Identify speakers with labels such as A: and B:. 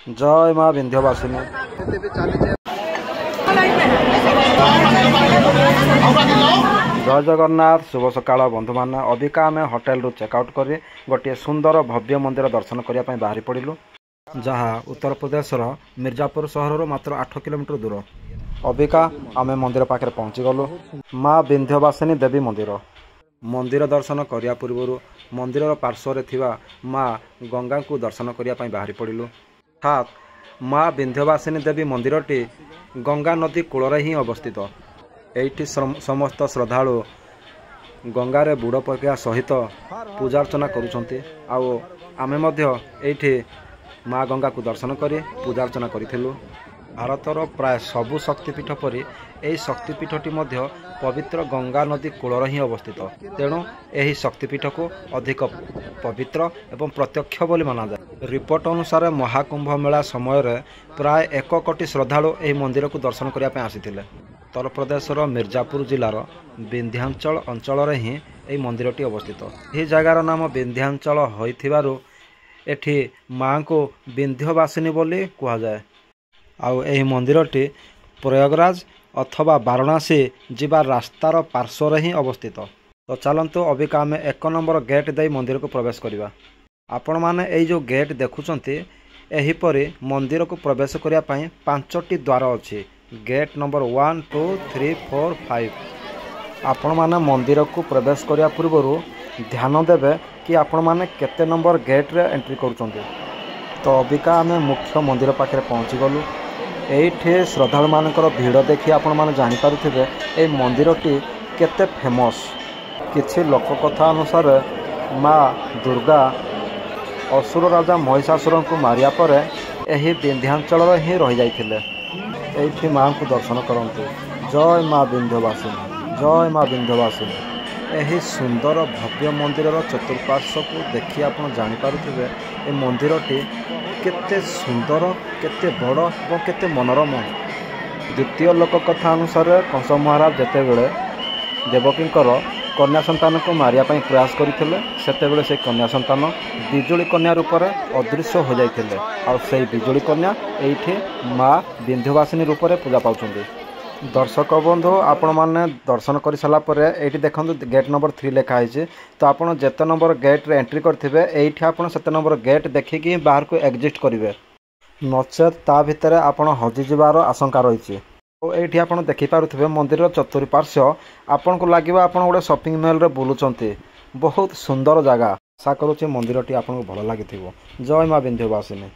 A: जय माँ विंध्यवासिनी। जय जगन्नाथ। शुभ सकाळ बंधु मैंने अबिका आम होटेल रु चेकआउट कर गोटे सुंदर भव्य मंदिर दर्शन करने बाहरी पड़ू जहाँ उत्तर प्रदेशर मिर्जापुर सहर मात्र 8 किलोमीटर दूर। अबिका आम मंदिर पाखे पहुँची गलु। माँ विंध्यवासिनी देवी मंदिर दर्शन करने पूर्व मंदिर पार्श्वर थिवा माँ गंगा को दर्शन करने बाहरी पड़ू। अर्थात माँ विंध्यवासिनी देवी मंदिरटी गंगा नदी कूल ही अवस्थित। एठी समस्त श्रद्धालु गंगारे बुड़ पकड़ा सहित पूजा अर्चना करुछंती। आउ आमे मध्य एठी माँ गंगा को दर्शन करी पूजा अर्चना करिथिलु। भारतर प्राय सबु शक्तिपीठ परी एही शक्तिपीठटी मध्य पवित्र गंगा नदी कूल ही अवस्थित। तेणु एही शक्तिपीठ को अधिक पवित्र एवं प्रत्यक्ष बोली माना जाए। रिपोर्ट अनुसार महाकुंभ मेला समय प्राय 1 कोटी श्रद्धालु एही मंदिर को दर्शन करने आसीथिले। उत्तर प्रदेशर मिर्जापुर जिलार विंध्याचल अंचल ही यह मंदिरटी अवस्थित। यह जगार नाम विंध्याचल होइथिबारु एठी माँ को विंध्यवासिनी बोली कहा जाए। आउ एही मंदिरटी प्रयागराज अथवा वाराणसी जिबा रास्तार पार्श्वर ही अवस्थित। तो चलतु अबिका आम 1 नंबर गेट दे मंदिर को प्रवेश करवा। आपण माने एई जो गेट देखुचंती एहीपरि मंदिर को प्रवेश करने 5टी द्वार अच्छी। Gate number 1 2 3 4 5। आपण माने मंदिर को प्रवेश करने पूर्व ध्यान देवे कि आपण माने केते नंबर गेट रे एंट्री करुचंती। तो अबिका आम मुख्य मंदिर पाखे पहुँची गलु। एठी श्रद्धालु मानकर भीड़ देखि आपण माने जानि पारुथिबे ए मंदिरटी केते फेमस। किछि लोक कथा अनुसार माँ दुर्गा असुर राजा महिषासुर को मारिया परे एही विंध्याचल ही रही जाइथिले। एठी माँ को दर्शन करंतु। जय माँ विंध्यवासिनी, जय माँ विंध्यवासिनी। एही सुंदर भव्य मंदिर चतुर्पार्श्व को देखि आपण जानि पारुथिबे ए मंदिरटी केते सुंदर, केते बड़ और केते मनोरम। द्वितीय लोक कथा अनुसार कंस महाराज जेतेबेले देवकींकर कन्या संतान को मारिया पई प्रयास करथिले सेतेबेले से कन्या संतान बिजुली कन्या रूप में अदृश्य हो जाइथिले। और से बिजुली कन्या एठी माँ विंध्यवासिनी रूप में पूजा पाउछंदी। दर्शक बंधु आपण माने दर्शन कर सारा पर एठी देखंतु गेट नंबर 3 लिखा है। तो आपण जेते नंबर गेट रे एंट्री करथिबे एठी आपण सेते नंबर गेट देखिकी बाहर को एग्जिट करिवे। नचेत ता भितर आपण हजि जिबार आशंका रही। तो ये आप देखिपे मंदिर चतुर्पार्श्व आपन को लगे आप गोटे शॉपिंग मॉल रे बुलुचंती। बहुत सुंदर जगह। आशा करुच्ची मंदिरटी आपको भल लगी। जय माँ विंध्यवासिनी।